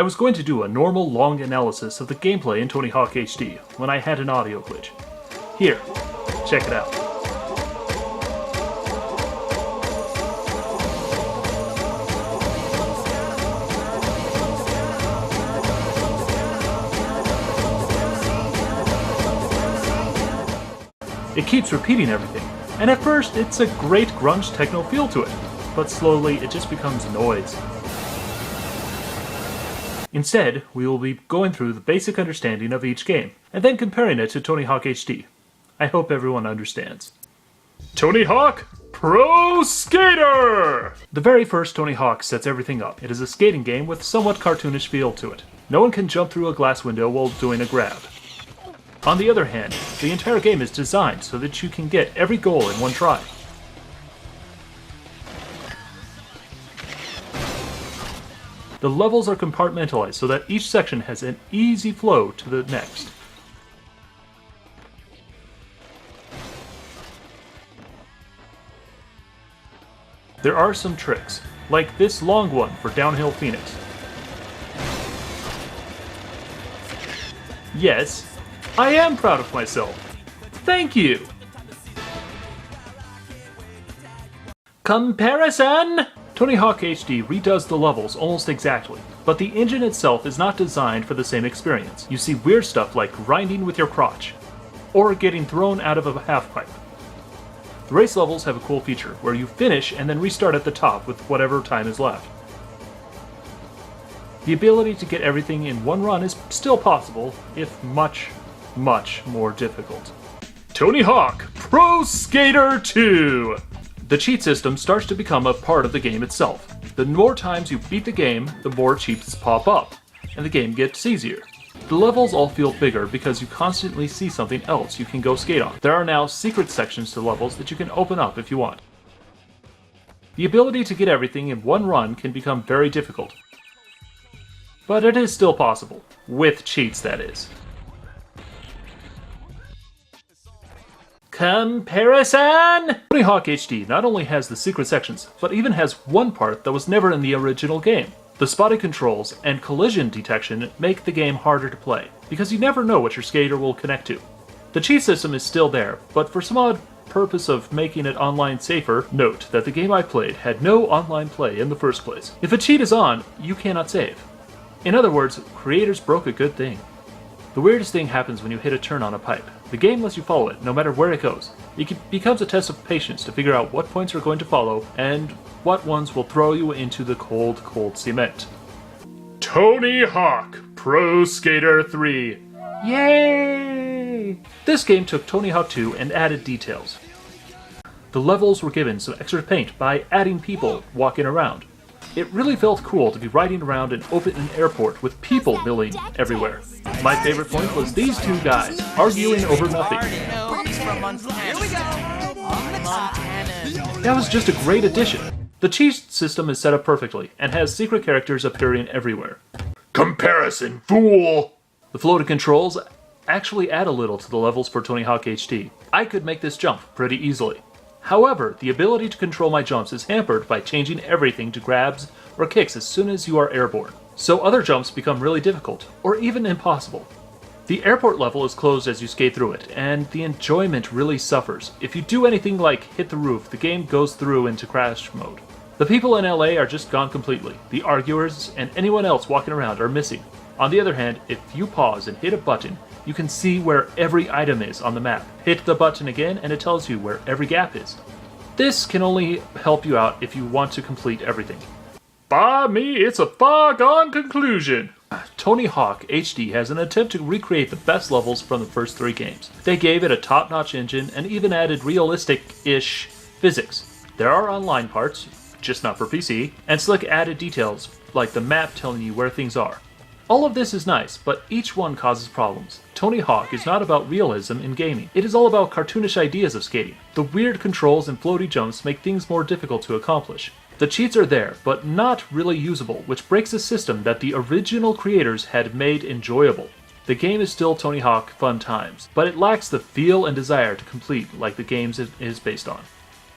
I was going to do a normal long analysis of the gameplay in Tony Hawk HD when I had an audio glitch. Here, check it out. It keeps repeating everything, and at first it's a great grunge techno feel to it, but slowly it just becomes noise. Instead, we will be going through the basic understanding of each game, and then comparing it to Tony Hawk HD. I hope everyone understands. Tony Hawk Pro Skater! The very first Tony Hawk sets everything up. It is a skating game with somewhat cartoonish feel to it. No one can jump through a glass window while doing a grab. On the other hand, the entire game is designed so that you can get every goal in one try. The levels are compartmentalized so that each section has an easy flow to the next. There are some tricks, like this long one for Downhill Phoenix. Yes, I am proud of myself. Thank you! Comparison! Tony Hawk HD redoes the levels almost exactly, but the engine itself is not designed for the same experience. You see weird stuff like grinding with your crotch, or getting thrown out of a halfpipe. The race levels have a cool feature, where you finish and then restart at the top with whatever time is left. The ability to get everything in one run is still possible, if much more difficult. Tony Hawk Pro Skater 2! The cheat system starts to become a part of the game itself. The more times you beat the game, the more cheats pop up, and the game gets easier. The levels all feel bigger because you constantly see something else you can go skate on. There are now secret sections to levels that you can open up if you want. The ability to get everything in one run can become very difficult, but it is still possible. With cheats, that is. Comparison! Tony Hawk HD not only has the secret sections, but even has one part that was never in the original game. The spotting controls and collision detection make the game harder to play, because you never know what your skater will connect to. The cheat system is still there, but for some odd purpose of making it online safer, note that the game I played had no online play in the first place. If a cheat is on, you cannot save. In other words, creators broke a good thing. The weirdest thing happens when you hit a turn on a pipe. The game lets you follow it, no matter where it goes. It becomes a test of patience to figure out what points are going to follow, and what ones will throw you into the cold, cold cement. Tony Hawk Pro Skater 3! Yay! This game took Tony Hawk 2 and added details. The levels were given some extra paint by adding people walking around. It really felt cool to be riding around an open airport with people milling everywhere. My favorite point was these two guys arguing over nothing. That was just a great addition. The cheat system is set up perfectly and has secret characters appearing everywhere. Comparison, fool! The floating controls actually add a little to the levels for Tony Hawk HD. I could make this jump pretty easily. However, the ability to control my jumps is hampered by changing everything to grabs or kicks as soon as you are airborne. So other jumps become really difficult, or even impossible. The airport level is closed as you skate through it, and the enjoyment really suffers. If you do anything like hit the roof, the game goes through into crash mode. The people in LA are just gone completely. The arguers and anyone else walking around are missing. On the other hand, if you pause and hit a button, you can see where every item is on the map. Hit the button again and it tells you where every gap is. This can only help you out if you want to complete everything. By me, it's a foregone conclusion. Tony Hawk HD has an attempt to recreate the best levels from the first three games. They gave it a top-notch engine and even added realistic-ish physics. There are online parts, just not for PC, and slick added details like the map telling you where things are. All of this is nice, but each one causes problems. Tony Hawk is not about realism in gaming. It is all about cartoonish ideas of skating. The weird controls and floaty jumps make things more difficult to accomplish. The cheats are there, but not really usable, which breaks a system that the original creators had made enjoyable. The game is still Tony Hawk Fun Times, but it lacks the feel and desire to complete like the games it is based on.